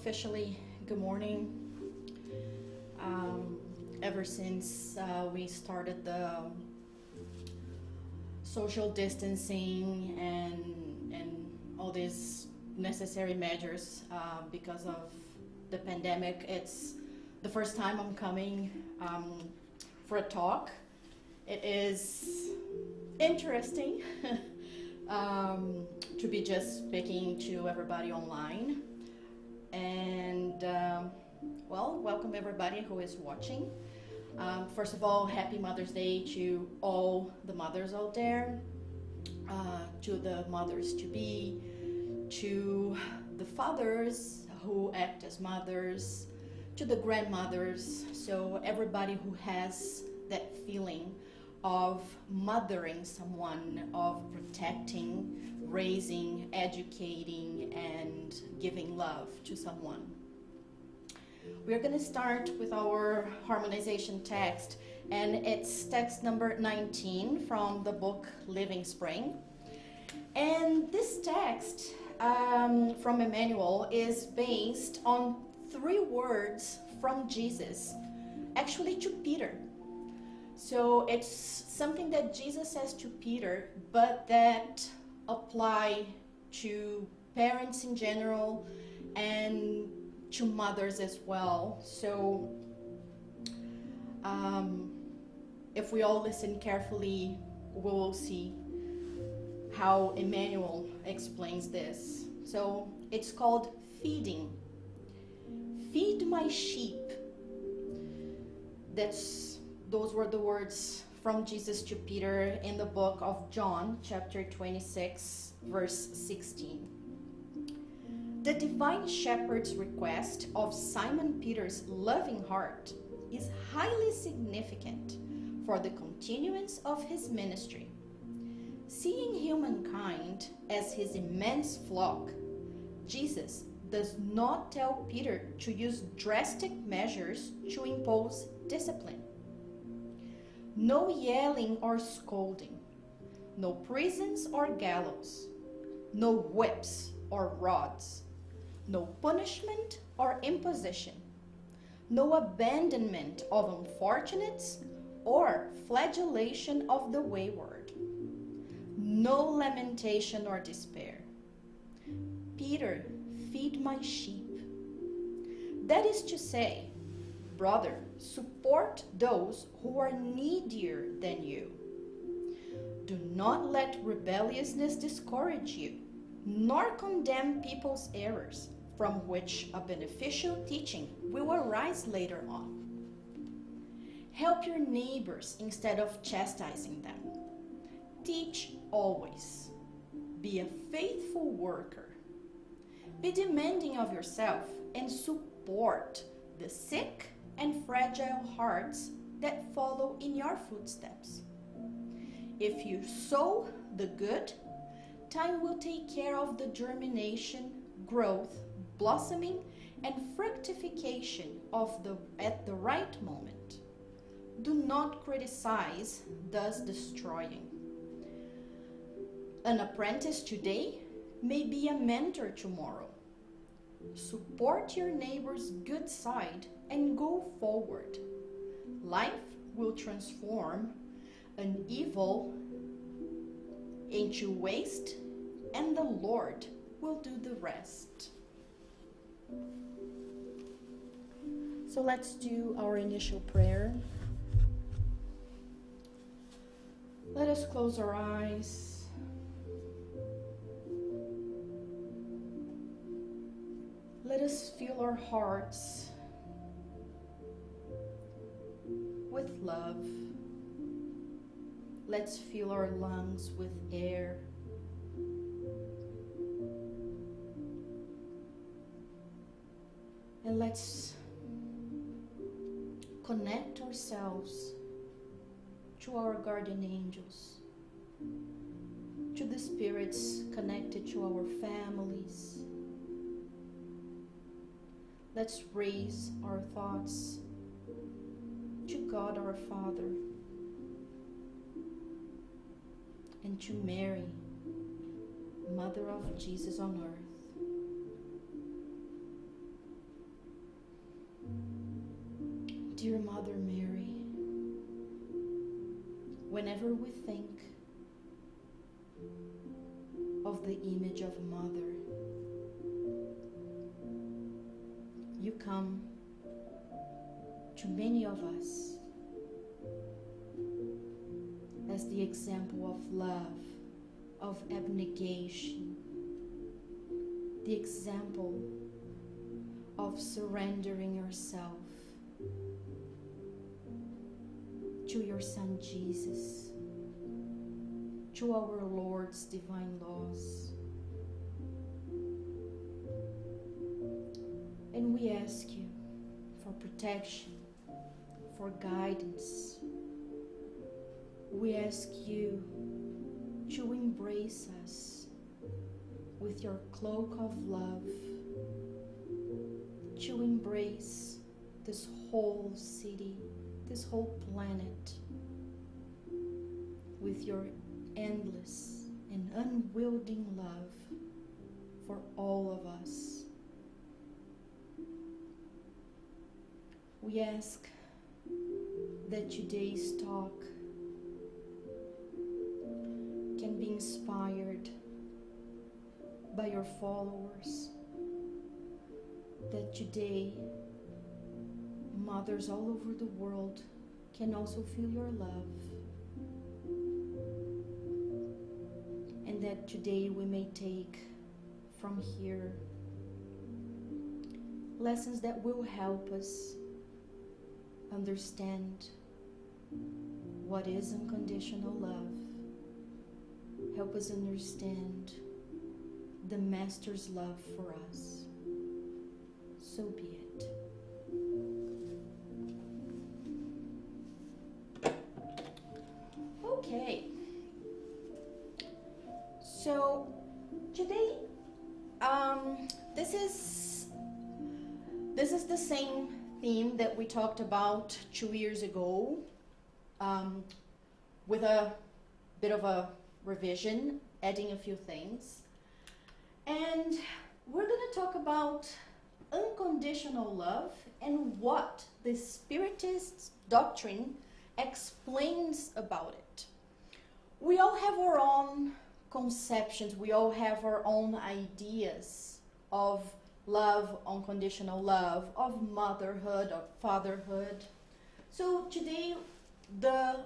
officially good morning. Ever since we started the social distancing and all these necessary measures because of the pandemic, it's the first time I'm coming for a talk. It is interesting to be just speaking to everybody online. And well, welcome everybody who is watching. First of all, happy Mother's Day to all the mothers out there, to the mothers-to-be, to the fathers who act as mothers, to the grandmothers, so everybody who has that feeling of mothering someone, of protecting, raising, educating, and giving love to someone. We're going to start with our harmonization text, and it's text number 19 from the book Living Spring. And this text from Emmanuel is based on 3 words from Jesus, actually to Peter. So it's something that Jesus says to Peter, but that apply to parents in general and to mothers as well. So if we all listen carefully, we will see how Emmanuel explains this. So it's called feeding. Feed my sheep. Those were the words from Jesus to Peter in the book of John, chapter 26, verse 16. The divine shepherd's request of Simon Peter's loving heart is highly significant for the continuance of his ministry. Seeing humankind as his immense flock, Jesus does not tell Peter to use drastic measures to impose discipline. No yelling or scolding, no prisons or gallows, no whips or rods, no punishment or imposition, no abandonment of unfortunates or flagellation of the wayward, no lamentation or despair. Peter, feed my sheep. That is to say, brother, support those who are needier than you. Do not let rebelliousness discourage you, nor condemn people's errors, from which a beneficial teaching will arise later on. Help your neighbors instead of chastising them. Teach always. Be a faithful worker. Be demanding of yourself and support the sick and fragile hearts that follow in your footsteps. If you sow the good, time will take care of the germination, growth, blossoming, and fructification at the right moment. Do not criticize, thus destroying. An apprentice today may be a mentor tomorrow. Support your neighbor's good side and go forward. Life will transform an evil into waste, and the Lord will do the rest. So let's do our initial prayer. Let us close our eyes. Let us fill our hearts with love. Let's fill our lungs with air. And let's connect ourselves to our guardian angels, to the spirits connected to our families. Let's raise our thoughts to God our Father and to Mary, Mother of Jesus on earth. dear Mother Mary, whenever we think of the image of Mother, you come to many of us as the example of love, of abnegation, the example of surrendering yourself to your Son Jesus, to our Lord's divine laws. And we ask you for protection, for guidance. We ask you to embrace us with your cloak of love, to embrace this whole city, this whole planet, with your endless and unwielding love for all of us. We ask that today's talk can be inspired by your followers, that today mothers all over the world can also feel your love, and that today we may take from here lessons that will help us understand what is unconditional love, help us understand the Master's love for us. So be it. Okay. So today, this is the same theme that we talked about 2 years ago, with a bit of a revision, adding a few things. And we're going to talk about unconditional love and what the Spiritist Doctrine explains about it. We all have our own conceptions, we all have our own ideas of love, unconditional love, of motherhood, of fatherhood. So today the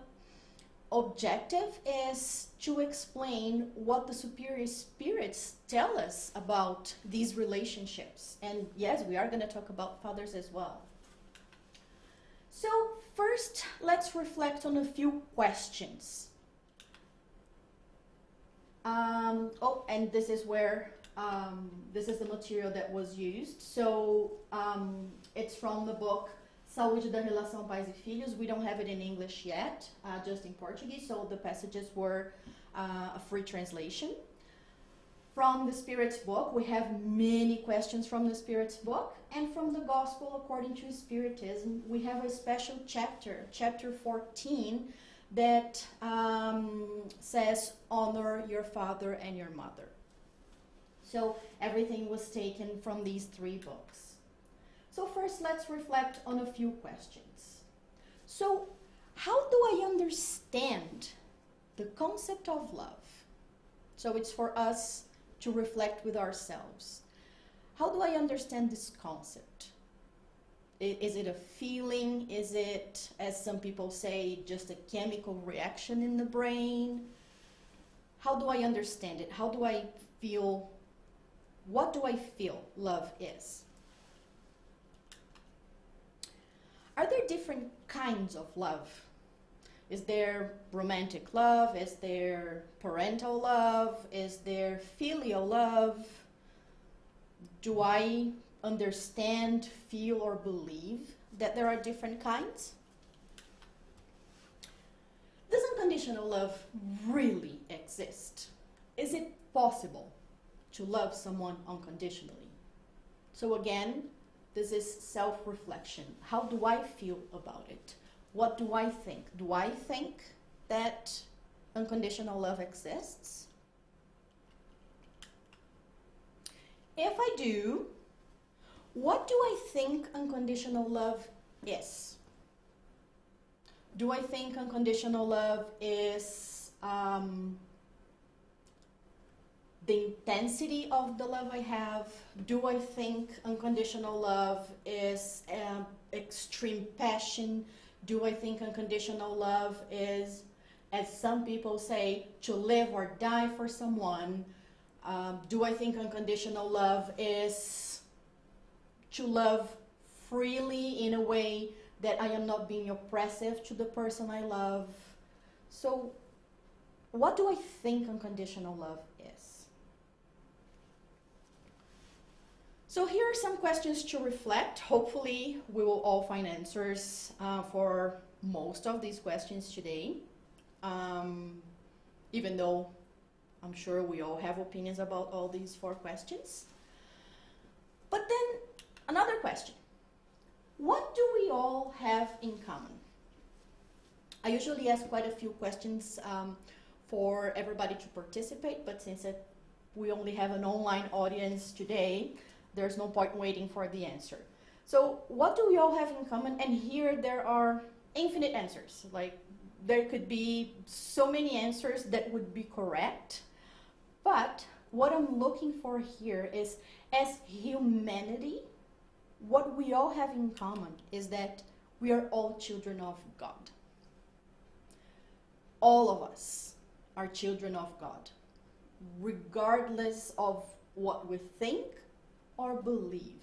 objective is to explain what the superior spirits tell us about these relationships. And yes, we are going to talk about fathers as well. So first, let's reflect on a few questions. And this is where, this is the material that was used. So it's from the book Saúde da Relação Pais e Filhos. We don't have it in English yet, just in Portuguese, so the passages were a free translation. From the Spirit's book, we have many questions from the Spirit's book, and from the Gospel according to Spiritism, we have a special chapter, chapter 14, that says, honor your father and your mother. So everything was taken from these 3 books. So first, let's reflect on a few questions. So, how do I understand the concept of love? So it's for us to reflect with ourselves. How do I understand this concept? Is it a feeling? Is it, as some people say, just a chemical reaction in the brain? How do I understand it? How do I feel? What do I feel love is? Are there different kinds of love? Is there romantic love? Is there parental love? Is there filial love? Do I understand, feel, or believe that there are different kinds? Does unconditional love really exist? Is it possible to love someone unconditionally? So again, this is self-reflection. How do I feel about it? What do I think? Do I think that unconditional love exists? If I do, what do I think unconditional love is? Do I think unconditional love is the intensity of the love I have? Do I think unconditional love is extreme passion? Do I think unconditional love is, as some people say, to live or die for someone? Do I think unconditional love is to love freely in a way that I am not being oppressive to the person I love? So, what do I think unconditional love is? So here are some questions to reflect. Hopefully, we will all find answers for most of these questions today. Even though I'm sure we all have opinions about all these 4 questions. But then, another question. What do we all have in common? I usually ask quite a few questions for everybody to participate, but since we only have an online audience today, there's no point waiting for the answer. So what do we all have in common? And here there are infinite answers. Like, there could be so many answers that would be correct. But what I'm looking for here is, as humanity, what we all have in common is that we are all children of God. All of us are children of God, regardless of what we think or believe.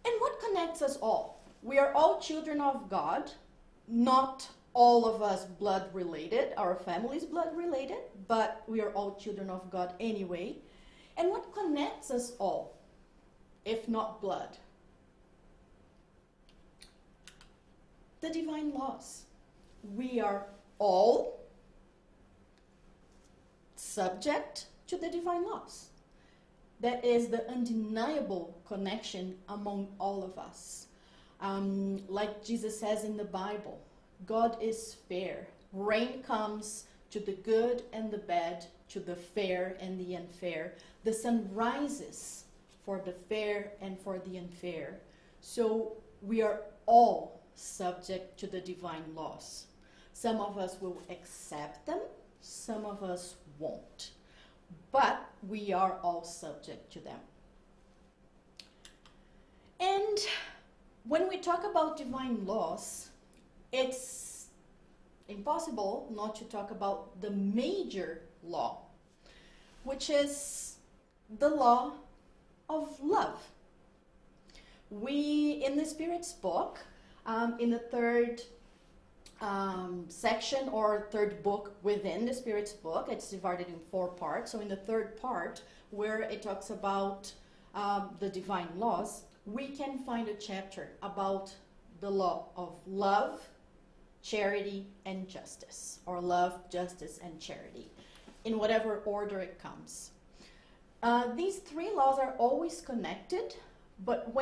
And what connects us all? We are all children of God, not all of us blood related, our families blood related, but we are all children of God anyway. And what connects us all, if not blood? The divine laws. We are all subject to the divine laws. That is the undeniable connection among all of us. Like Jesus says in the Bible, God is fair. Rain comes to the good and the bad, to the fair and the unfair. The sun rises for the fair and for the unfair. So we are all subject to the divine laws. Some of us will accept them, some of us won't. But we are all subject to them. And when we talk about divine laws, it's impossible not to talk about the major law, which is the law of love. We, in the Spirit's book, in the third section or third book within the Spirit's book, it's divided in 4 parts. So in the third part, where it talks about the divine laws, we can find a chapter about the law of love, charity, and justice, or love, justice, and charity, in whatever order it comes. These 3 laws are always connected, but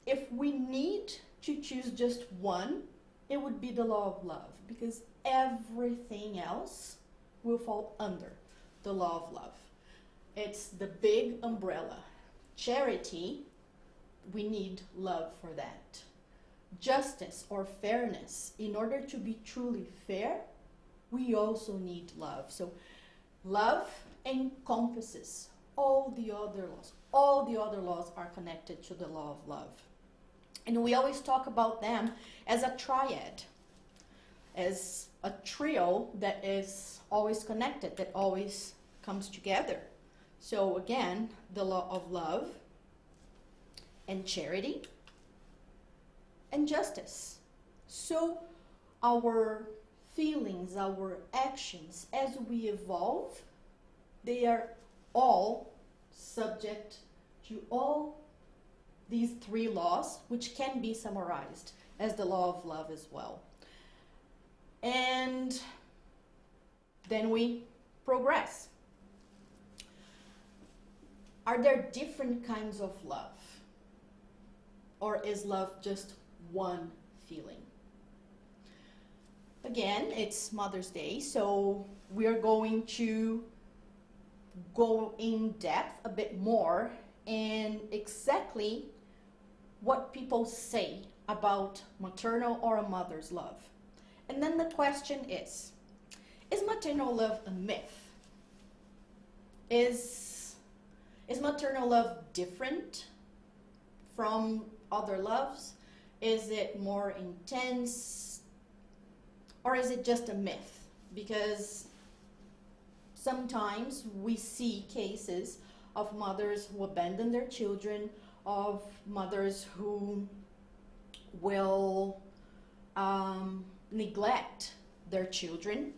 if we need to choose just one, it would be the law of love, because everything else will fall under the law of love. It's the big umbrella. Charity, we need love for that. Justice or fairness, in order to be truly fair, we also need love. So love encompasses all the other laws. All the other laws are connected to the law of love. And we always talk about them as a triad, as a trio that is always connected, that always comes together. So again, the law of love and charity and justice. So our feelings, our actions, as we evolve, they are all subject to all these 3 laws, which can be summarized as the law of love as well. And then we progress. Are there different kinds of love? Or is love just one feeling? Again, it's Mother's Day, so we are going to go in depth a bit more in exactly what people say about maternal or a mother's love. And then the question is maternal love a myth? Is maternal love different from other loves? Is it more intense? Or is it just a myth? Because sometimes we see cases of mothers who abandon their children, of mothers who will neglect their children.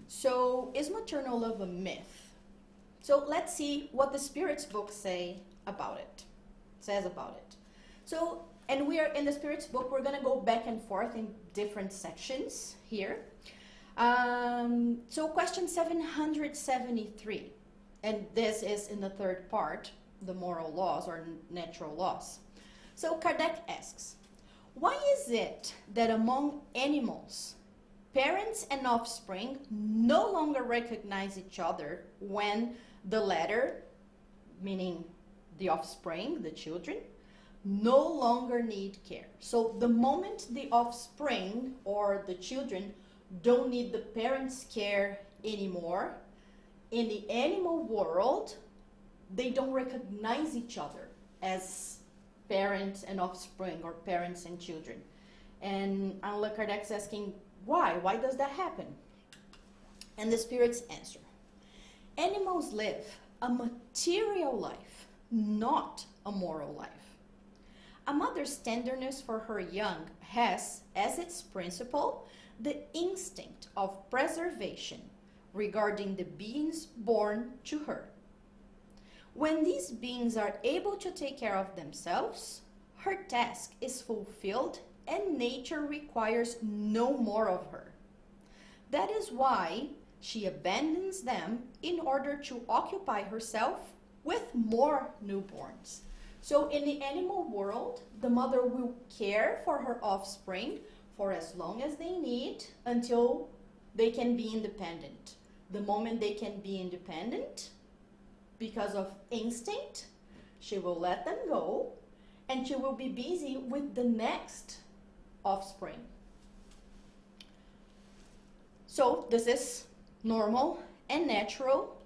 So is maternal love a myth? So let's see what the Spirit's book says about it. So, and we are in the Spirit's book, we're going to go back and forth in different sections here. So question 773, and this is in the third part, the moral laws or natural laws. So Kardec asks, why is it that among animals, parents and offspring no longer recognize each other when the latter, meaning the offspring, the children, no longer need care? So the moment the offspring or the children don't need the parents' care anymore, in the animal world, they don't recognize each other as parents and offspring or parents and children. And Allan Kardec's asking, why? Why does that happen? And the Spirit's answer, animals live a material life, not a moral life. A mother's tenderness for her young has, as its principle, the instinct of preservation regarding the beings born to her. When these beings are able to take care of themselves, her task is fulfilled and nature requires no more of her. That is why she abandons them in order to occupy herself with more newborns. So in the animal world, the mother will care for her offspring for as long as they need until they can be independent. The moment they can be independent, because of instinct, she will let them go and she will be busy with the next offspring. So this is normal and natural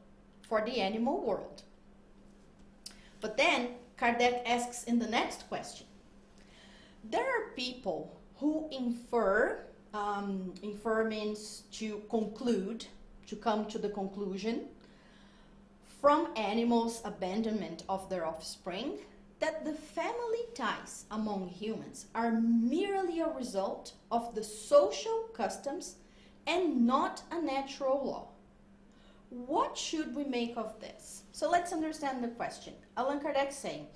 for the animal world. But then Kardec asks in the next question, there are people who infer means to conclude, to come to the conclusion from animals' abandonment of their offspring, that the family ties among humans are merely a result of the social customs and not a natural law. What should we make of this? So let's understand the question. Allan Kardec saying,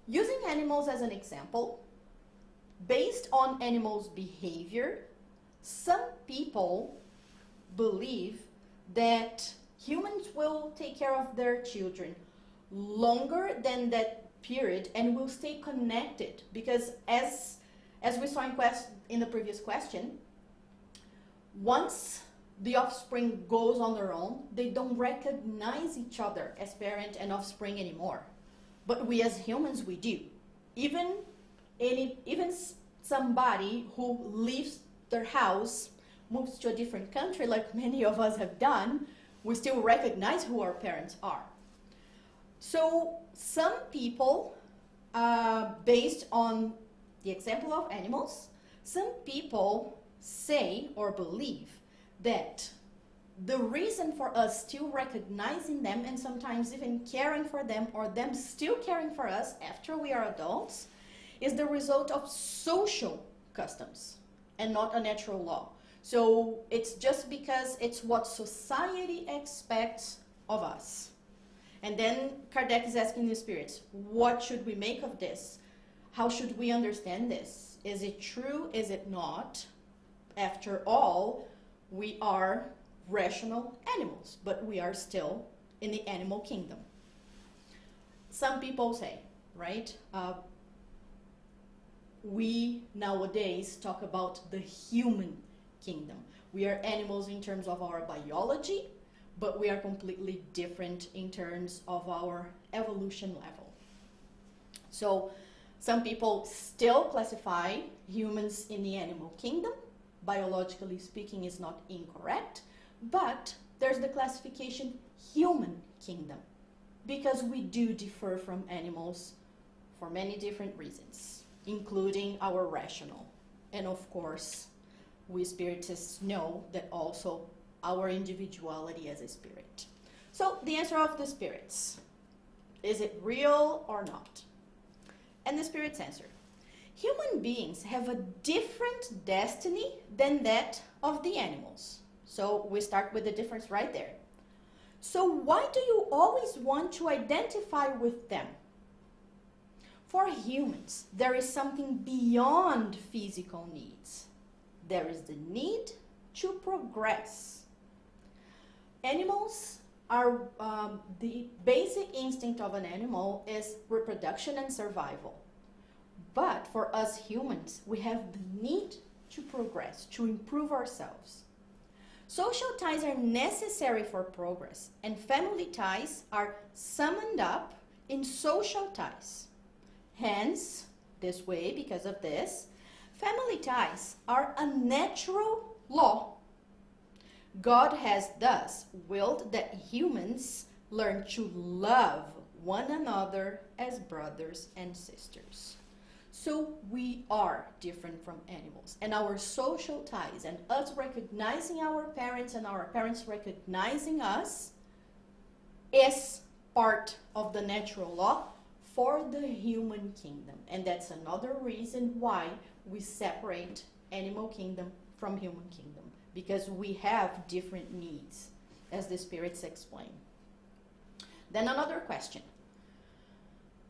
using animals as an example, based on animals' behavior, some people believe that humans will take care of their children longer than that period and will stay connected, because as we saw in the previous question, once the offspring goes on their own, they don't recognize each other as parent and offspring anymore. But we as humans, we do. Even somebody who leaves their house, moves to a different country like many of us have done, we still recognize who our parents are. So some people, based on the example of animals, some people say or believe that the reason for us still recognizing them and sometimes even caring for them, or them still caring for us after we are adults, is the result of social customs and not a natural law. So it's just because it's what society expects of us. And then Kardec is asking the spirits, what should we make of this? How should we understand this? Is it true? Is it not? After all, we are rational animals, but we are still in the animal kingdom. Some people say, right? We nowadays talk about the human kingdom. We are animals in terms of our biology, but we are completely different in terms of our evolution level. So Some people still classify humans in the animal kingdom. Biologically speaking, is not incorrect, but there's the classification human kingdom, because we do differ from animals for many different reasons, including our rational. And of course, we Spiritists know that also our individuality as a spirit. So the answer of the spirits, is it real or not? And the spirits answer, human beings have a different destiny than that of the animals. So we start with the difference right there. So why do you always want to identify with them? For humans, there is something beyond physical needs. There is the need to progress. Animals are, the basic instinct of an animal is reproduction and survival. But for us humans, we have the need to progress, to improve ourselves. Social ties are necessary for progress, and family ties are summed up in social ties. Hence, this way, because of this, family ties are a natural law. God has thus willed that humans learn to love one another as brothers and sisters. So we are different from animals, and our social ties and us recognizing our parents and our parents recognizing us is part of the natural law for the human kingdom. And that's another reason why we separate animal kingdom from human kingdom, because we have different needs, as the spirits explain. Then another question.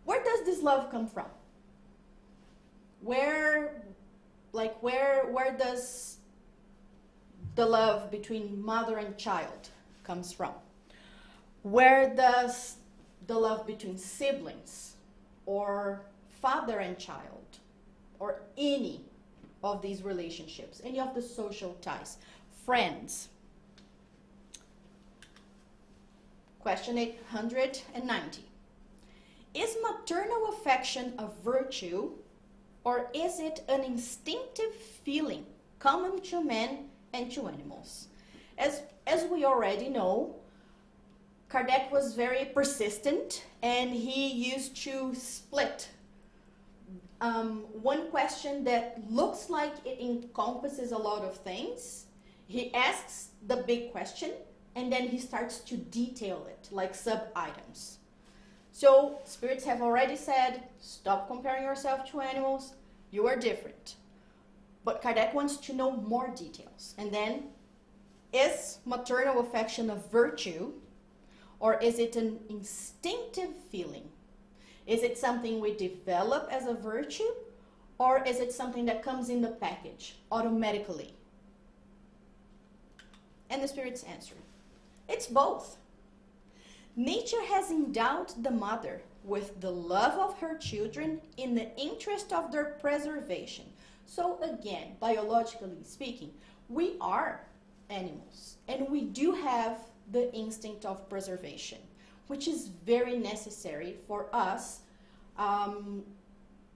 Where does this love come from? Where does the love between mother and child comes from? Where does the love between siblings or father and child or any of these relationships, any of the social ties, friends? Question 890. Is maternal affection a virtue, or is it an instinctive feeling common to men and to animals? As we already know, Kardec was very persistent, and he used to split one question that looks like it encompasses a lot of things. He asks the big question, and then he starts to detail it, like sub-items. So spirits have already said, stop comparing yourself to animals, you are different. But Kardec wants to know more details. And then, is maternal affection a virtue, or is it an instinctive feeling? Is it something we develop as a virtue, or is it something that comes in the package automatically? And the spirits answer, it's both. Nature has endowed the mother with the love of her children in the interest of their preservation. So again, biologically speaking, we are animals, and we do have the instinct of preservation, which is very necessary for us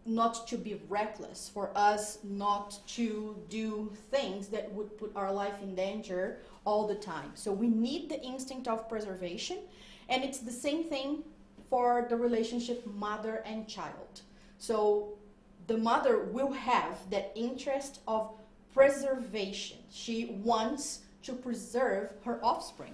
not to be reckless, for us not to do things that would put our life in danger all the time. So we need the instinct of preservation, and it's the same thing for the relationship mother and child. So the mother will have that interest of preservation. She wants to preserve her offspring.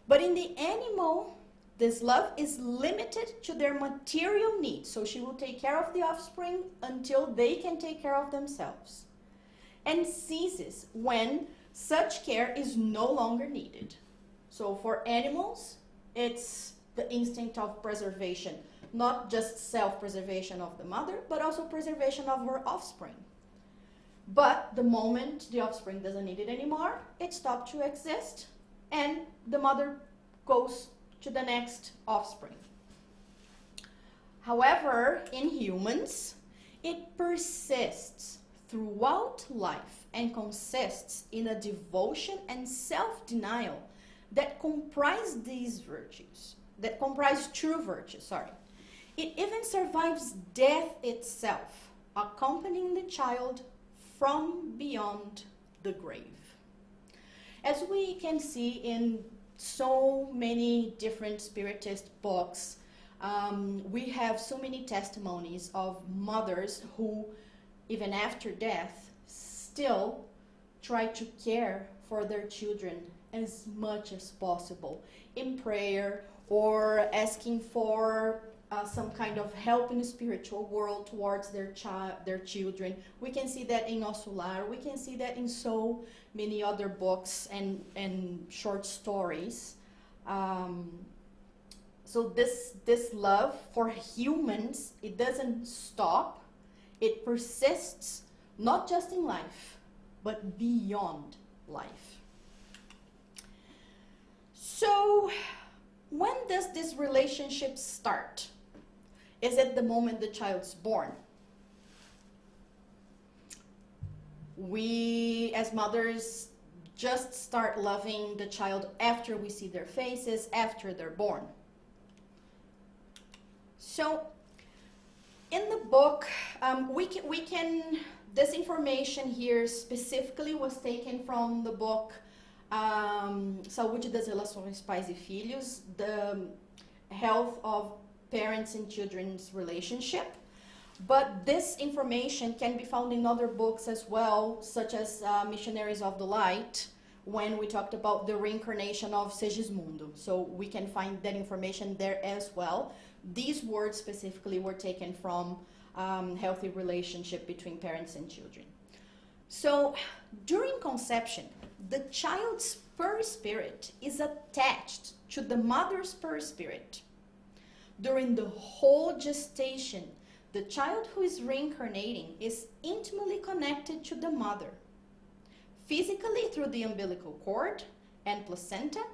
But in the animal, this love is limited to their material needs. So she will take care of the offspring until they can take care of themselves, and ceases when such care is no longer needed. So for animals, it's the instinct of preservation, not just self-preservation of the mother, but also preservation of her offspring. But the moment the offspring doesn't need it anymore, it stops to exist, and the mother goes to the next offspring. However, in humans, it persists throughout life and consists in a devotion and self-denial that comprise these virtues, that comprise true virtues, It even survives death itself, accompanying the child from beyond the grave. As we can see in so many different Spiritist books, we have so many testimonies of mothers who, even after death, still try to care for their children as much as possible in prayer or asking for some kind of help in the spiritual world towards their children. We can see that in Nosso Lar. We can see that in so many other books and short stories. So this love for humans, it doesn't stop. It persists not just in life, but beyond life. So when does this relationship start? Is it the moment the child's born? We, as mothers, just start loving the child after we see their faces, after they're born. So, in the book, this information here specifically was taken from the book Saúde das Relações Pais e Filhos, the health of parents and children's relationship. But this information can be found in other books as well, such as Missionaries of the Light, when we talked about the reincarnation of Segismundo. So we can find that information there as well. These words specifically were taken from healthy relationship between parents and children. So during conception, the child's perispirit is attached to the mother's perispirit. During the whole gestation, the child who is reincarnating is intimately connected to the mother, physically through the umbilical cord and placenta,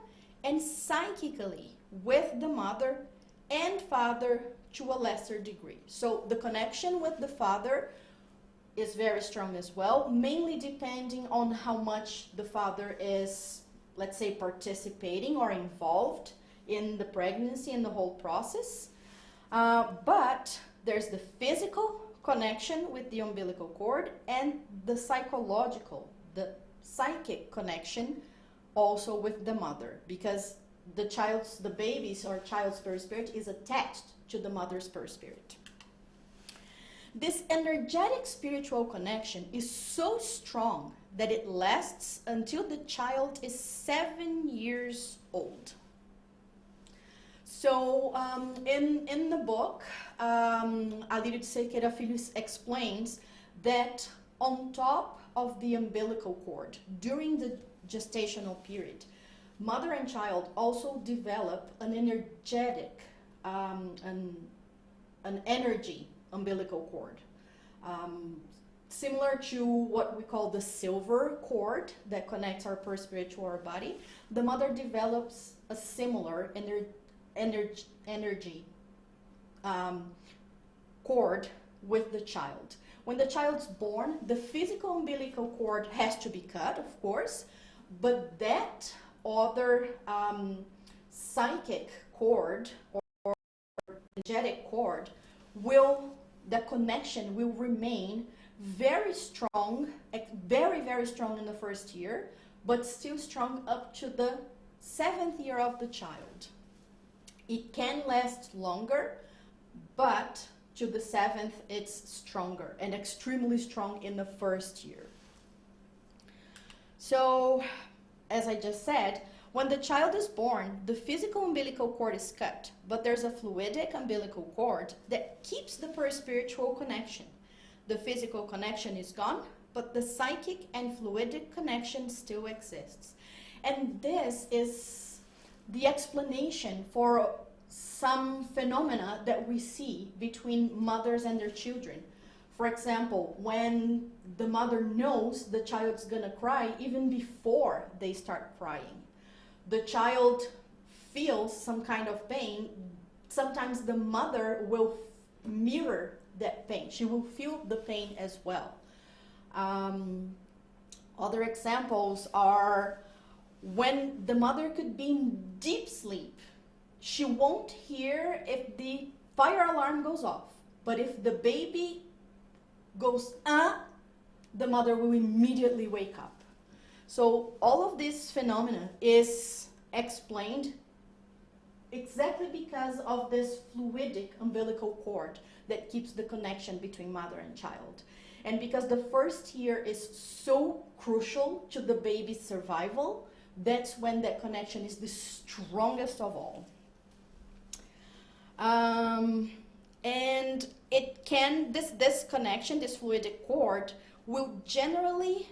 and psychically with the mother and father to a lesser degree. So the connection with the father is very strong as well, mainly depending on how much the father is, let's say, participating or involved in the pregnancy and the whole process. But there's the physical connection with the umbilical cord and the psychological, the psychic connection also with the mother, because the baby's or child's perispirit is attached to the mother's perispirit. This energetic spiritual connection is so strong that it lasts until the child is 7 years old. So in the book, Alírio de Cerqueira Filho explains that on top of the umbilical cord, during the gestational period, mother and child also develop an energetic, an energy umbilical cord. Similar to what we call the silver cord that connects our perispirit to our body, the mother develops a similar energy cord with the child. When the child's born, the physical umbilical cord has to be cut, of course, but that other psychic cord or energetic cord the connection will remain very strong, very, very strong in the first year, but still strong up to the 7th year of the child. It can last longer, but to the 7th, it's stronger and extremely strong in the first year. So, as I just said, when the child is born, the physical umbilical cord is cut, but there's a fluidic umbilical cord that keeps the perispiritual connection. The physical connection is gone, but the psychic and fluidic connection still exists. And this is the explanation for some phenomena that we see between mothers and their children. For example, when the mother knows the child's gonna cry even before they start crying. The child feels some kind of pain. Sometimes the mother will mirror that pain. She will feel the pain as well. Other examples are when the mother could be in deep sleep. She won't hear if the fire alarm goes off. But if the baby goes, the mother will immediately wake up. So all of this phenomena is explained exactly because of this fluidic umbilical cord that keeps the connection between mother and child. And because the first year is so crucial to the baby's survival, that's when that connection is the strongest of all. And it can, this connection, this fluidic cord, will generally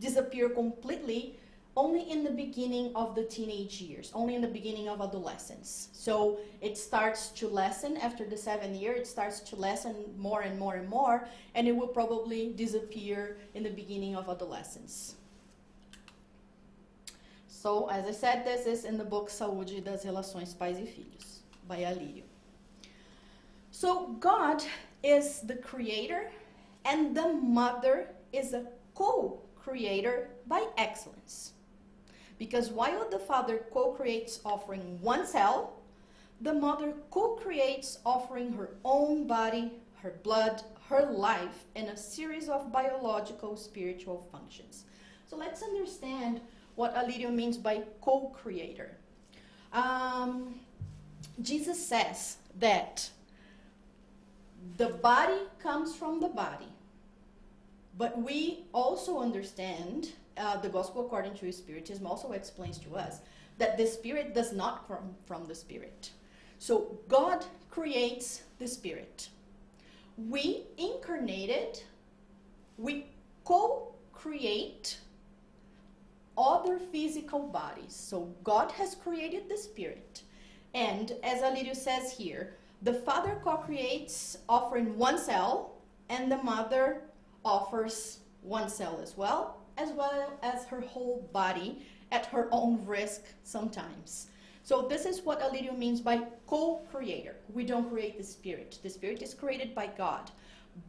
disappear completely only in the beginning of the teenage years, only in the beginning of adolescence. So it starts to lessen after the 7th year, it starts to lessen more and more and more, and it will probably disappear in the beginning of adolescence. So, as I said, this is in the book Saúde das Relações Pais e Filhos, by Alírio. So, God is the creator, and the mother is a co-creator by excellence. Because while the father co-creates offering one cell, the mother co-creates offering her own body, her blood, her life, and a series of biological, spiritual functions. So let's understand what Alírio means by co-creator. Jesus says that the body comes from the body. But we also understand, the Gospel according to Spiritism also explains to us, that the Spirit does not come from the Spirit. So God creates the Spirit. We incarnated, we co-create other physical bodies. So God has created the Spirit. And as Alírio says here, the Father co-creates offering one cell, and the Mother offers one cell as well as her whole body at her own risk sometimes. So this is what Alírio means by co-creator. We don't create the Spirit. The Spirit is created by God.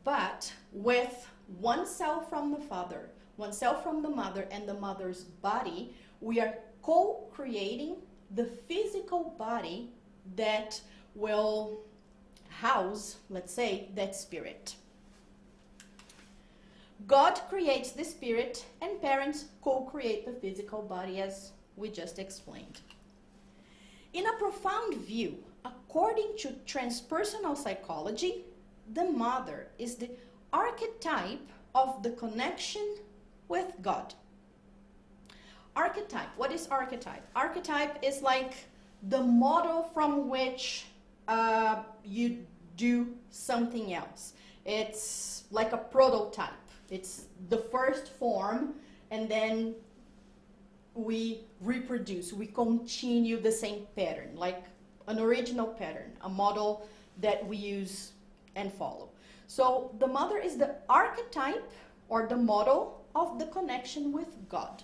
But with one cell from the Father, one cell from the Mother, and the Mother's body, we are co-creating the physical body that will house, let's say, that Spirit. God creates the Spirit, and parents co-create the physical body, as we just explained. In a profound view, according to transpersonal psychology, the mother is the archetype of the connection with God. Archetype, what is archetype? Archetype is like the model from which you do something else. It's like a prototype. It's the first form, and then we reproduce, we continue the same pattern, like an original pattern, a model that we use and follow. So the mother is the archetype or the model of the connection with God.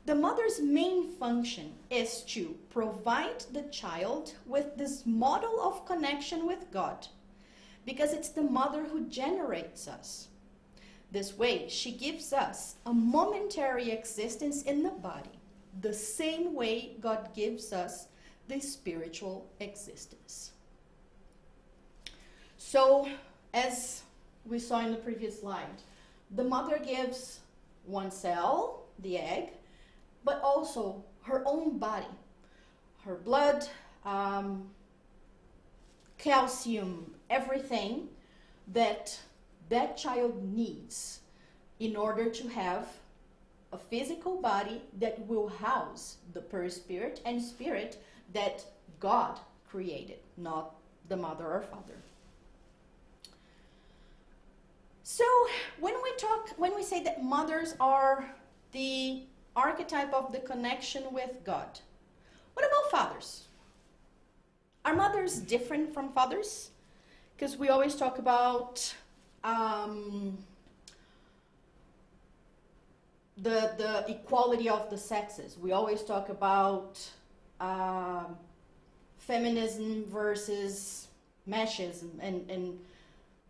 The mother's main function is to provide the child with this model of connection with God, because it's the mother who generates us. This way, she gives us a momentary existence in the body, the same way God gives us the spiritual existence. So, as we saw in the previous slide, the mother gives one cell, the egg, but also her own body, her blood, calcium, everything that child needs in order to have a physical body that will house the perispirit and spirit that God created, not the mother or father. So when we say that mothers are the archetype of the connection with God, what about fathers? Are mothers different from fathers? Because we always talk about the equality of the sexes. We always talk about feminism versus machism, and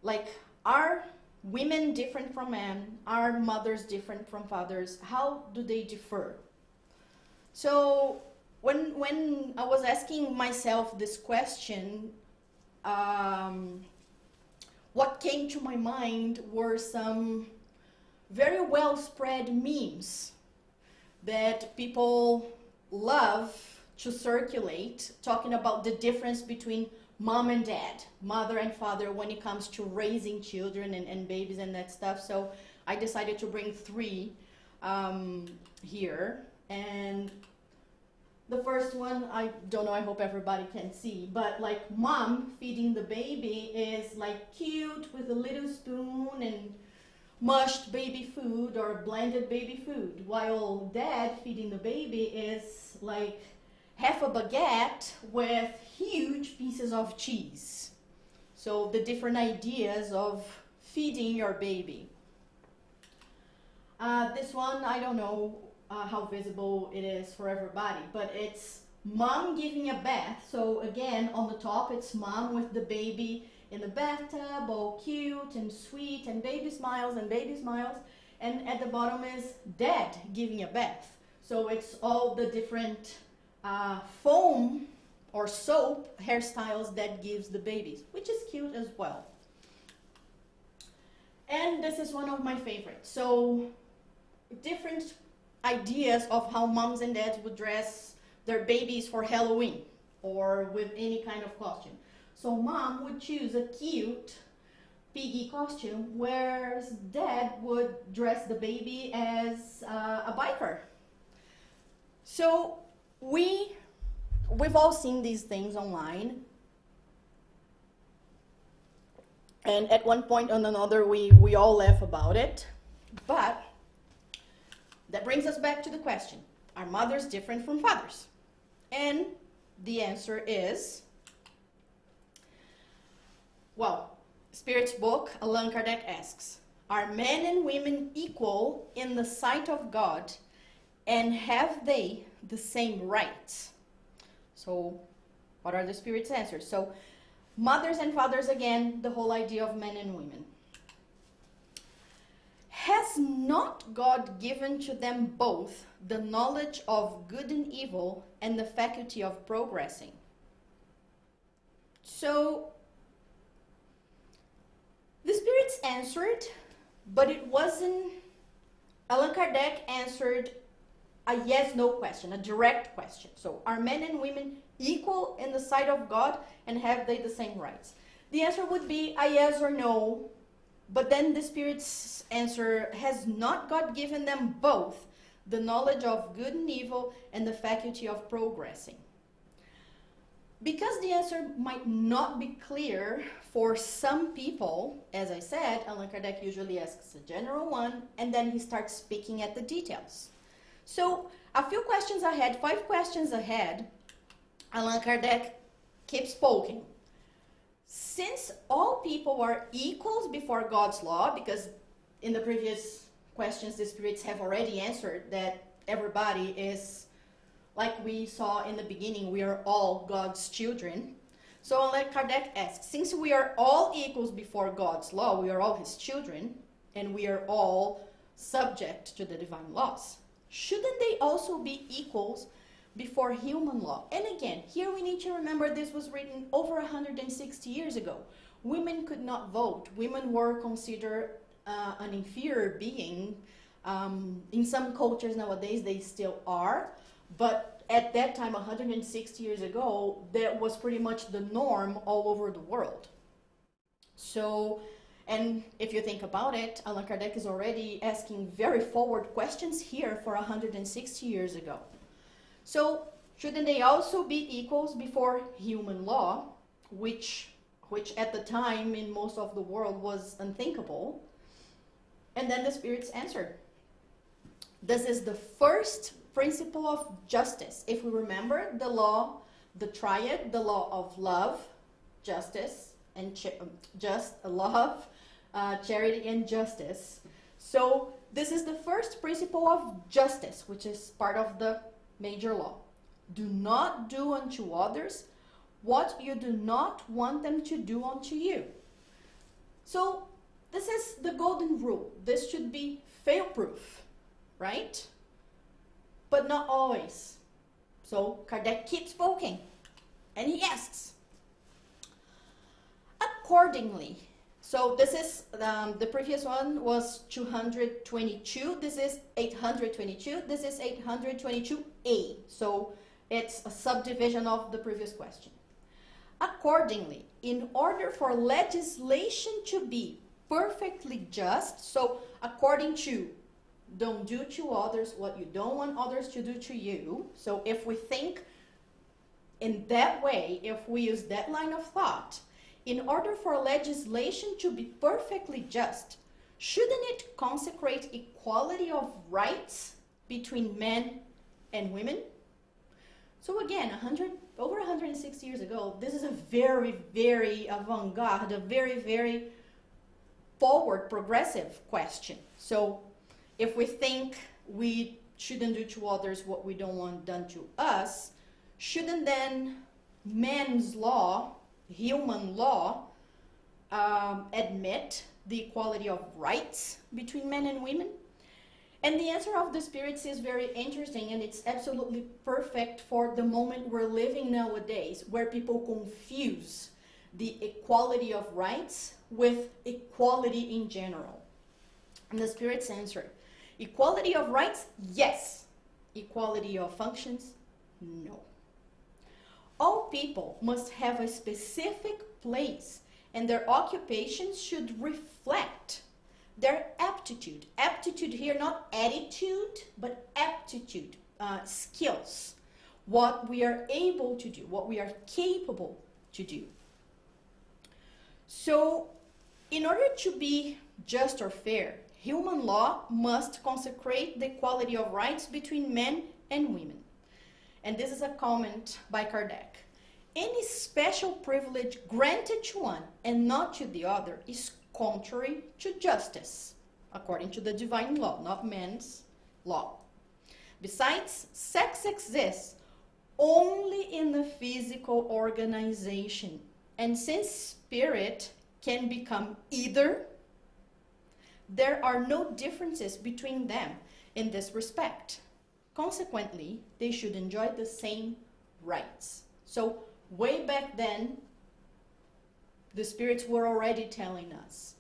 like, are women different from men? Are mothers different from fathers? How do they differ? So when I was asking myself this question, what came to my mind were some very well spread memes that people love to circulate, talking about the difference between mom and dad, mother and father, when it comes to raising children and babies and that stuff. So I decided to bring three here. And the first one, I don't know, I hope everybody can see, but like mom feeding the baby is like cute with a little spoon and mushed baby food or blended baby food, while dad feeding the baby is like half a baguette with huge pieces of cheese. So the different ideas of feeding your baby. This one, I don't know how visible it is for everybody, but it's mom giving a bath. So again, on the top, it's mom with the baby in the bathtub, all cute and sweet, and baby smiles and baby smiles. And at the bottom is dad giving a bath. So it's all the different foam or soap hairstyles that gives the babies, which is cute as well. And this is one of my favorites. So different ideas of how moms and dads would dress their babies for Halloween or with any kind of costume. So mom would choose a cute piggy costume, whereas dad would dress the baby as a biker. So we've all seen these things online, and at one point or another we all laugh about it. But that brings us back to the question, are mothers different from fathers? And the answer is, well, Spirit's book, Allan Kardec asks, are men and women equal in the sight of God, and have they the same rights? So what are the Spirit's answers? So mothers and fathers, again, the whole idea of men and women. Has not God given to them both the knowledge of good and evil and the faculty of progressing? So the Spirits answered, but it wasn't, Allan Kardec answered a yes-no question, a direct question. So are men and women equal in the sight of God, and have they the same rights? The answer would be a yes or no, but then the Spirit's answer, has not God given them both the knowledge of good and evil and the faculty of progressing? Because the answer might not be clear for some people, as I said, Allan Kardec usually asks a general one, and then he starts speaking at the details. So a few questions ahead, 5 questions ahead, Allan Kardec keeps poking. Since all people are equals before God's law, because in the previous questions the Spirits have already answered that everybody is, like we saw in the beginning, we are all God's children. So Allan Kardec asks, since we are all equals before God's law, we are all his children, and we are all subject to the divine laws, shouldn't they also be equals before human law? And again, here we need to remember this was written over 160 years ago. Women could not vote. Women were considered an inferior being. In some cultures nowadays they still are, but at that time, 160 years ago, that was pretty much the norm all over the world. So, and if you think about it, Allan Kardec is already asking very forward questions here for 160 years ago. So, shouldn't they also be equals before human law, which at the time in most of the world was unthinkable? And then the Spirits answered. This is the first principle of justice. If we remember the law, the triad, the law of love, justice, and love, charity, and justice. So this is the first principle of justice, which is part of the major law. Do not do unto others what you do not want them to do unto you. So this is the golden rule. This should be fail-proof, right? But not always. So Kardec keeps poking, and he asks, Accordingly, so this is, the previous one was 222, this is 822, this is 822A. So it's a subdivision of the previous question. Accordingly, in order for legislation to be perfectly just, so according to, don't do to others what you don't want others to do to you. So if we think in that way, if we use that line of thought, in order for legislation to be perfectly just, shouldn't it consecrate equality of rights between men and women? So again, over 160 years ago, this is a very, very avant-garde, a very, very forward, progressive question. So if we think we shouldn't do to others what we don't want done to us, shouldn't then man's law, human law, admit the equality of rights between men and women? And the answer of the Spirits is very interesting, and it's absolutely perfect for the moment we're living nowadays, where people confuse the equality of rights with equality in general. And the Spirits answer, equality of rights, yes. Equality of functions, no. All people must have a specific place, and their occupations should reflect their aptitude. Aptitude here, not attitude, but aptitude, skills. What we are able to do, what we are capable to do. So, in order to be just or fair, human law must consecrate the equality of rights between men and women. And this is a comment by Kardec. Any special privilege granted to one and not to the other is contrary to justice, according to the divine law, not man's law. Besides, sex exists only in the physical organization, and since spirit can become either, there are no differences between them in this respect. Consequently, they should enjoy the same rights. So, way back then, the spirits were already telling us,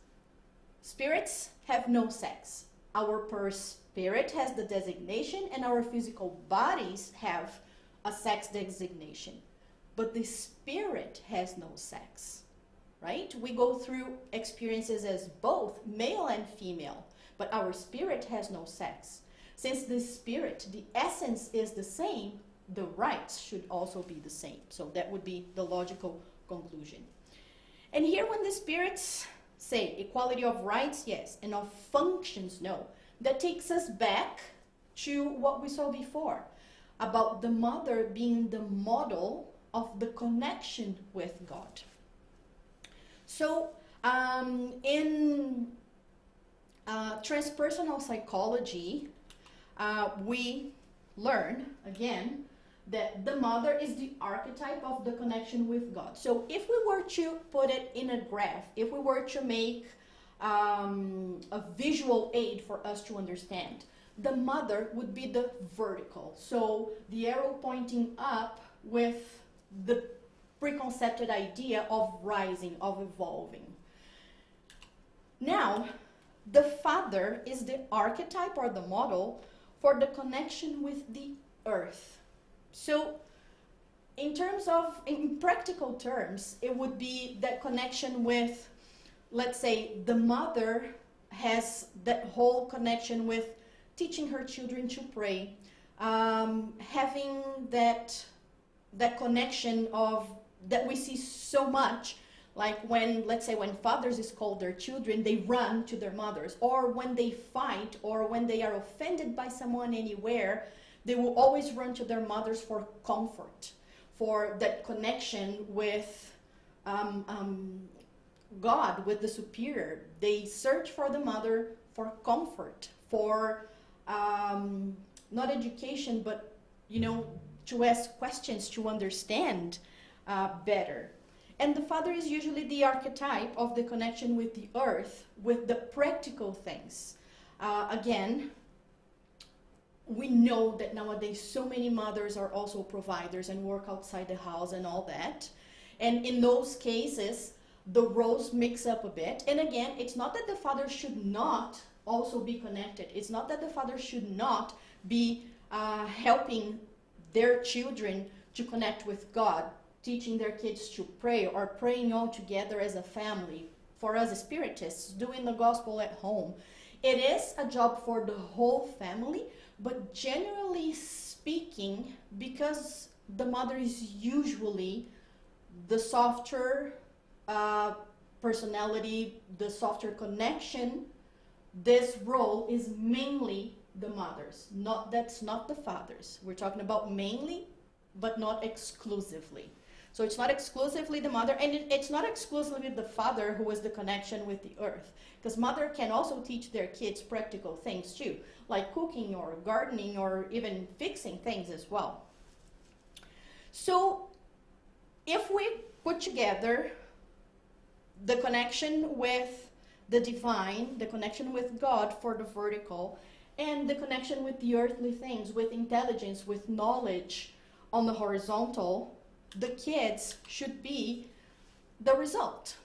spirits have no sex. Our spirit has the designation, and our physical bodies have a sex designation. But the spirit has no sex, right? We go through experiences as both male and female, but our spirit has no sex. Since the spirit, the essence is the same, the rights should also be the same. So that would be the logical conclusion. And here when the spirits say equality of rights, yes, and of functions, no, that takes us back to what we saw before, about the mother being the model of the connection with God. So in transpersonal psychology, we learn, again, that the mother is the archetype of the connection with God. So if we were to put it in a graph, if we were to make a visual aid for us to understand, the mother would be the vertical. So the arrow pointing up with the preconceived idea of rising, of evolving. Now, the father is the archetype or the model for the connection with the earth. So, in practical terms, it would be that connection with, let's say, the mother has that whole connection with teaching her children to pray, having that connection of that we see so much, like when, let's say, when fathers scold their children, they run to their mothers, or when they fight, or when they are offended by someone anywhere, they will always run to their mothers for comfort, for that connection with God, with the superior. They search for the mother for comfort, for not education, but, to ask questions, to understand better. And the father is usually the archetype of the connection with the earth, with the practical things. Again, we know that nowadays so many mothers are also providers and work outside the house and all that. And in those cases, the roles mix up a bit. And again, it's not that the father should not also be connected. It's not that the father should not be helping their children to connect with God, teaching their kids to pray, or praying all together as a family. For us as Spiritists, doing the gospel at home. It is a job for the whole family, but generally speaking, because the mother is usually the softer personality, the softer connection, this role is mainly the mother's. That's not the father's. We're talking about mainly, but not exclusively. So it's not exclusively the mother, and it's not exclusively the father who is the connection with the earth. Because mother can also teach their kids practical things too, like cooking or gardening or even fixing things as well. So if we put together the connection with the divine, the connection with God for the vertical, and the connection with the earthly things, with intelligence, with knowledge on the horizontal, the kids should be the result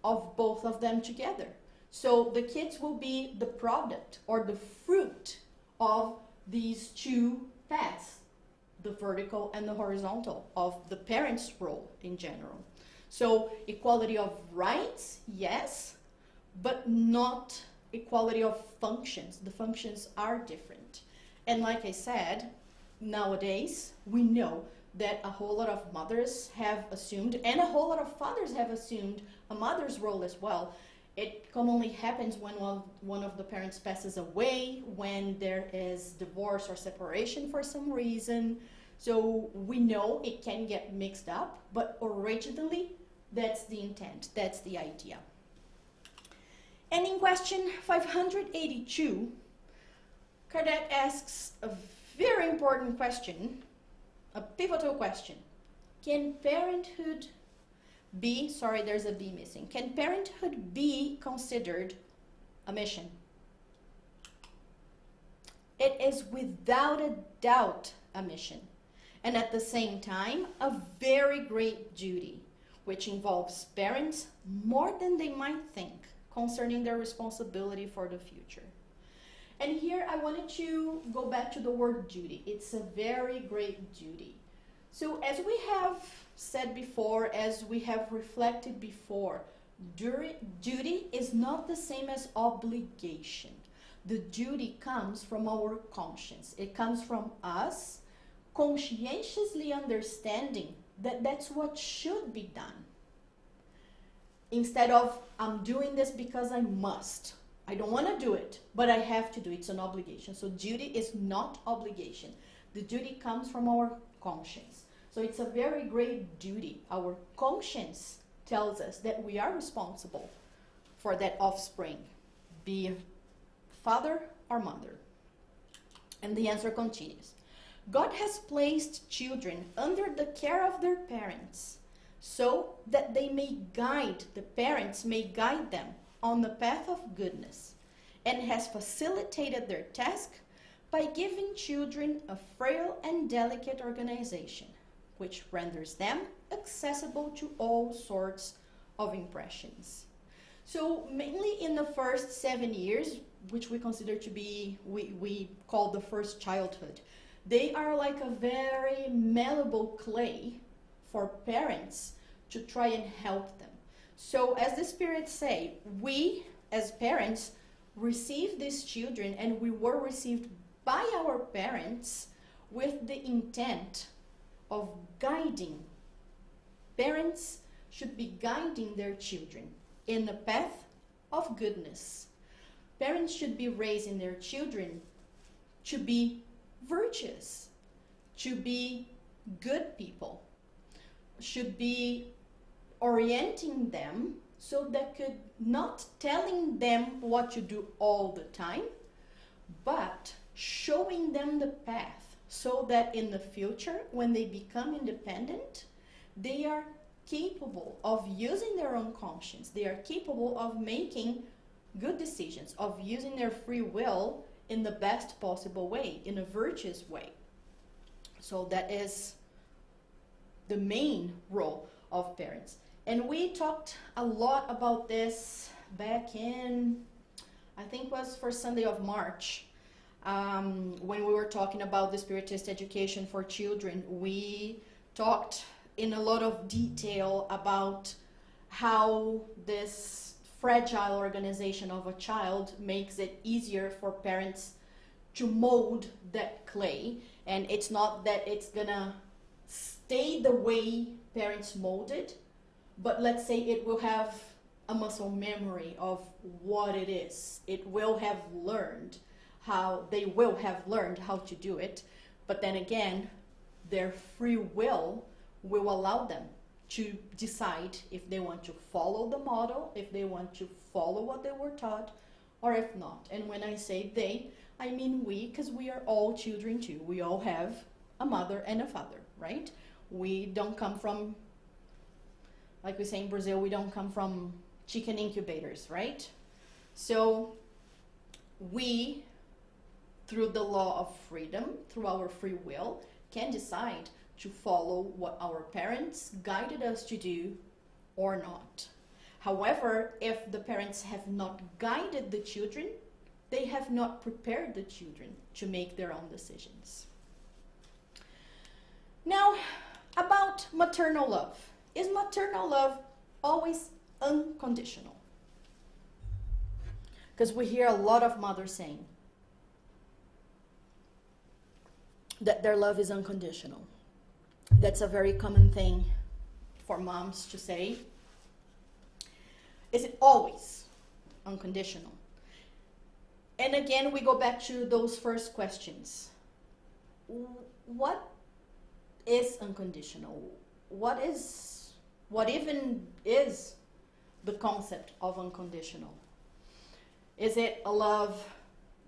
of both of them together. So the kids will be the product or the fruit of these two paths, the vertical and the horizontal, of the parent's role in general. So equality of rights, yes, but not equality of functions. The functions are different. And like I said, nowadays we know that a whole lot of mothers have assumed, and a whole lot of fathers have assumed, a mother's role as well. It commonly happens when one of the parents passes away, when there is divorce or separation for some reason. So we know it can get mixed up, but originally that's the intent, that's the idea. And in question 582, Kardec asks a very important question, a pivotal question. Can parenthood be, sorry, there's a B missing. Can parenthood be considered a mission? It is without a doubt a mission, and at the same time, a very great duty, which involves parents more than they might think concerning their responsibility for the future. And here I wanted to go back to the word duty. It's a very great duty. So as we have said before, as we have reflected before, duty is not the same as obligation. The duty comes from our conscience. It comes from us conscientiously understanding that that's what should be done. Instead of, I'm doing this because I must. I don't want to do it, but I have to do it. It's an obligation. So duty is not obligation. The duty comes from our conscience. So it's a very great duty. Our conscience tells us that we are responsible for that offspring, be it father or mother. And the answer continues. God has placed children under the care of their parents so that they may guide, the parents may guide them on the path of goodness, and has facilitated their task by giving children a frail and delicate organization, which renders them accessible to all sorts of impressions. So mainly in the first 7 years, which we consider to be, we call the first childhood, they are like a very malleable clay for parents to try and help them. So as the spirits say, we as parents receive these children, and we were received by our parents with the intent of guiding. Parents should be guiding their children in the path of goodness. Parents should be raising their children to be virtuous, to be good people, should be orienting them so that could not telling them what to do all the time, but showing them the path so that in the future, when they become independent, they are capable of using their own conscience. They are capable of making good decisions, of using their free will in the best possible way, in a virtuous way. So that is the main role of parents. And we talked a lot about this back in, I think was first Sunday of March, when we were talking about the Spiritist education for children. We talked in a lot of detail about how this fragile organization of a child makes it easier for parents to mold that clay. And it's not that it's gonna stay the way parents molded, but let's say it will have a muscle memory of what it is. It will have learned they will have learned how to do it, but then again, their free will allow them to decide if they want to follow the model, if they want to follow what they were taught, or if not. And when I say they, I mean we, because we are all children too. We all have a mother and a father, right? We don't come from, like we say in Brazil, we don't come from chicken incubators, right? So we, through the law of freedom, through our free will, can decide to follow what our parents guided us to do or not. However, if the parents have not guided the children, they have not prepared the children to make their own decisions. Now, about maternal love. Is maternal love always unconditional? Because we hear a lot of mothers saying that their love is unconditional. That's a very common thing for moms to say. Is it always unconditional? And again, we go back to those first questions. What is unconditional? What even is the concept of unconditional? Is it a love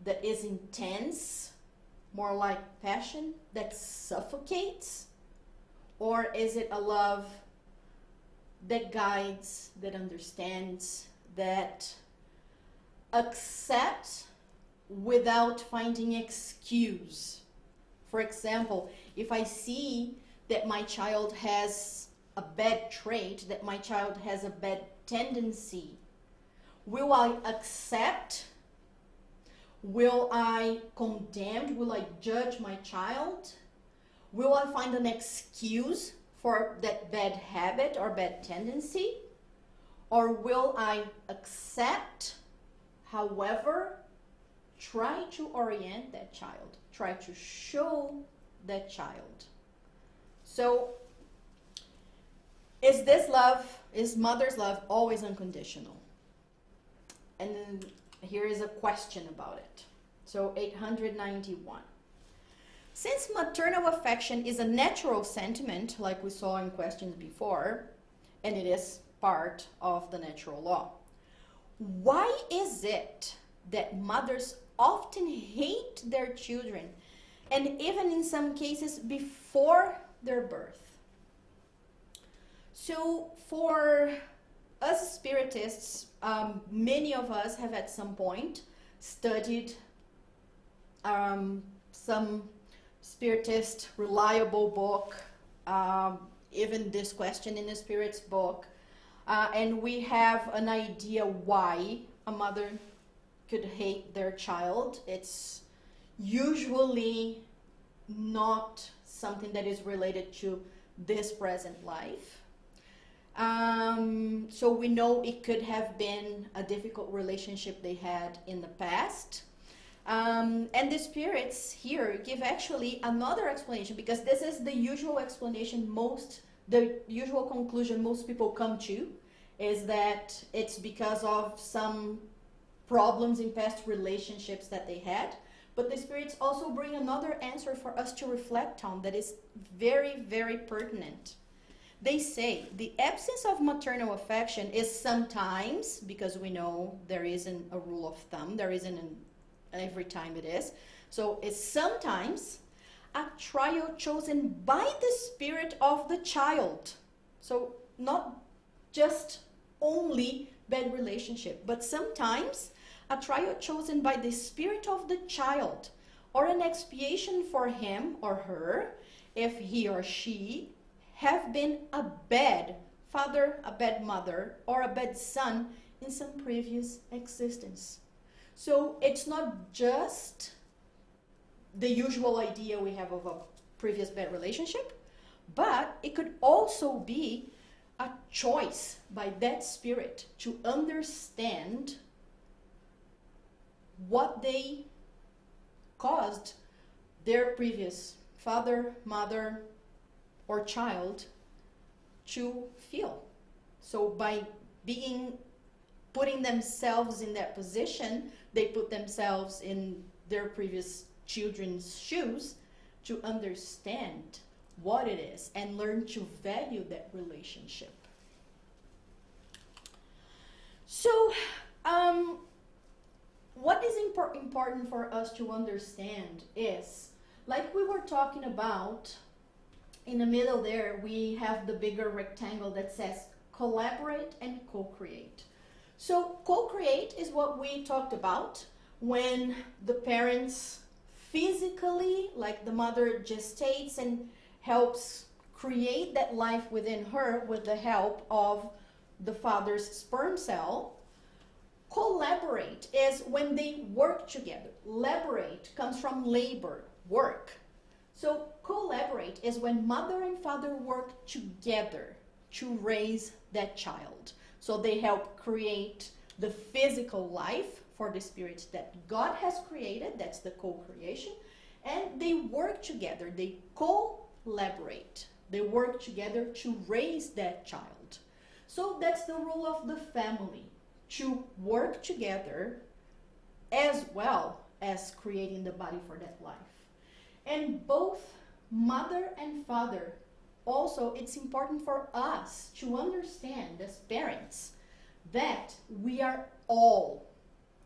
that is intense, more like passion, that suffocates? Or is it a love that guides, that understands, that accepts without finding excuse? For example, if I see that my child has a bad trait, that my child has a bad tendency, will I accept? Will I condemn? Will I judge my child? Will I find an excuse for that bad habit or bad tendency? Or will I accept, however, try to orient that child, try to show that child? So, is this love, is mother's love always unconditional? And then here is a question about it. So 891. Since maternal affection is a natural sentiment, like we saw in questions before, and it is part of the natural law, why is it that mothers often hate their children, and even in some cases before their birth? So for us Spiritists, many of us have at some point studied some Spiritist reliable book, even this question in the Spirit's book, and we have an idea why a mother could hate their child. It's usually not something that is related to this present life. So we know it could have been a difficult relationship they had in the past. And the Spirits here give actually another explanation, because this is the usual explanation, the usual conclusion most people come to, is that it's because of some problems in past relationships that they had. But the Spirits also bring another answer for us to reflect on that is very, very pertinent. They say the absence of maternal affection is sometimes, because we know there isn't a rule of thumb, there isn't every time it is, so it's sometimes a trial chosen by the spirit of the child. So not just only bad relationship, but sometimes a trial chosen by the spirit of the child, or an expiation for him or her if he or she have been a bad father, a bad mother, or a bad son in some previous existence. So it's not just the usual idea we have of a previous bad relationship, but it could also be a choice by that spirit to understand what they caused their previous father, mother, or child to feel. So by putting themselves in that position, they put themselves in their previous children's shoes to understand what it is and learn to value that relationship. So, what is important for us to understand is, like we were talking about, in the middle there, we have the bigger rectangle that says collaborate and co-create. So co-create is what we talked about when the parents physically, like the mother gestates and helps create that life within her with the help of the father's sperm cell. Collaborate is when they work together. Laborate comes from labor, work. So collaborate is when mother and father work together to raise that child. So they help create the physical life for the spirit that God has created. That's the co-creation. And they work together. They collaborate. They work together to raise that child. So that's the role of the family, to work together as well as creating the body for that life. And both mother and father, also it's important for us to understand as parents that we are all,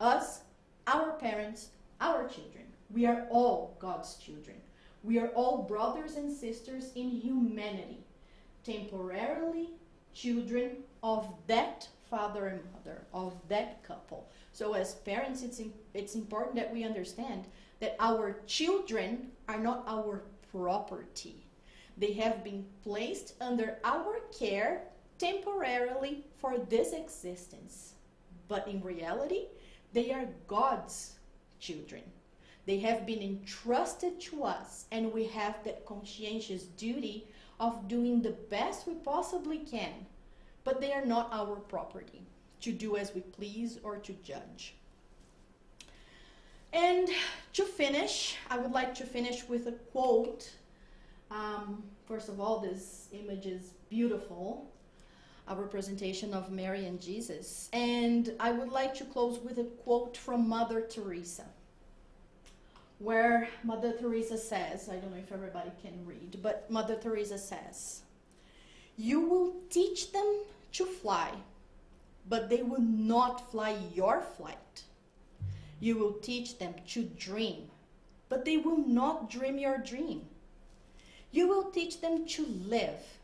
us, our parents, our children, we are all God's children. We are all brothers and sisters in humanity, temporarily children of that father and mother, of that couple. So as parents, it's important that we understand that our children are not our property. They have been placed under our care temporarily for this existence. But in reality, they are God's children. They have been entrusted to us, and we have that conscientious duty of doing the best we possibly can. But they are not our property to do as we please or to judge. And to finish, I would like to finish with a quote. First of all, this image is beautiful, a representation of Mary and Jesus. And I would like to close with a quote from Mother Teresa, where Mother Teresa says, I don't know if everybody can read, but Mother Teresa says, "You will teach them to fly, but they will not fly your flight. You will teach them to dream, but they will not dream your dream. You will teach them to live,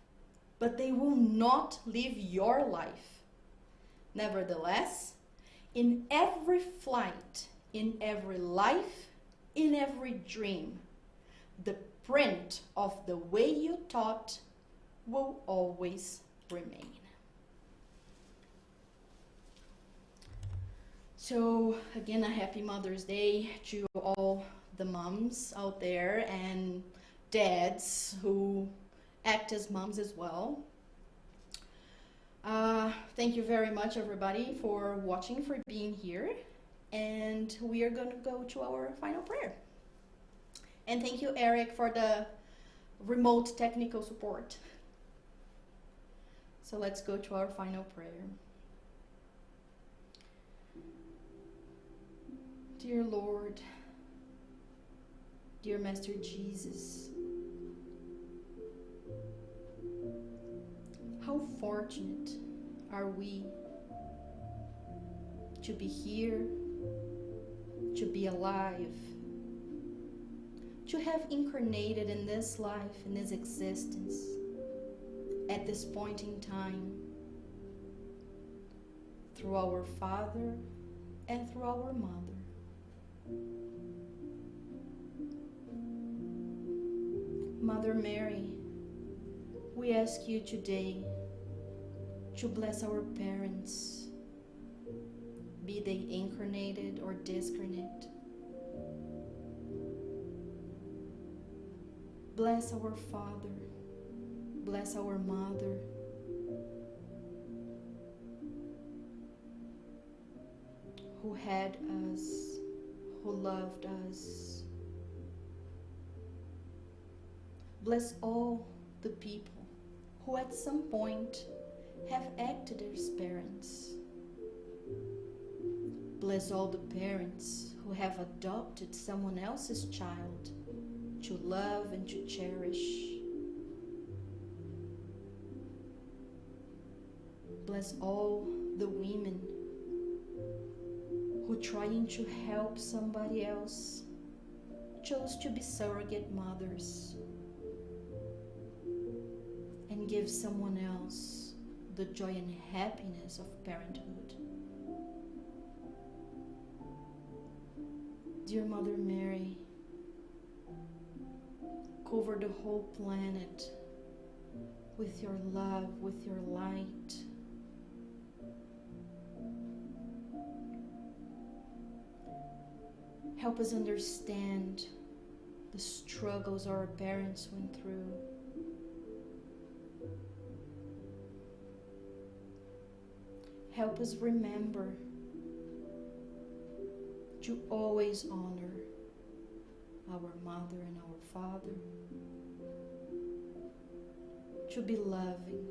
but they will not live your life. Nevertheless, in every flight, in every life, in every dream, the print of the way you taught will always remain." So again, a happy Mother's Day to all the moms out there and dads who act as moms as well. Thank you very much, everybody, for watching, for being here. And we are going to go to our final prayer. And thank you, Eric, for the remote technical support. So let's go to our final prayer. Dear Lord, dear Master Jesus, how fortunate are we to be here, to be alive, to have incarnated in this life, in this existence, at this point in time, through our father and through our mother. Mother Mary, we ask you today to bless our parents, be they incarnated or discarnate. Bless our father, bless our mother, who had us, who loved us. Bless all the people who at some point have acted as parents. Bless all the parents who have adopted someone else's child to love and to cherish. Bless all the women who, trying to help somebody else, chose to be surrogate mothers and give someone else the joy and happiness of parenthood. Dear Mother Mary, cover the whole planet with your love, with your light. Help us understand the struggles our parents went through. Help us remember to always honor our mother and our father, to be loving,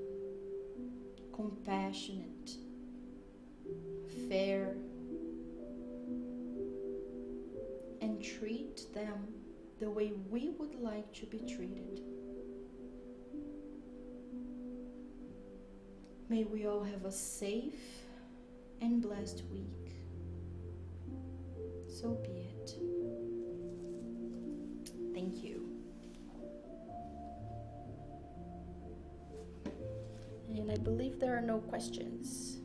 compassionate, fair, and treat them the way we would like to be treated. May we all have a safe and blessed week. So be it. Thank you. And I believe there are no questions.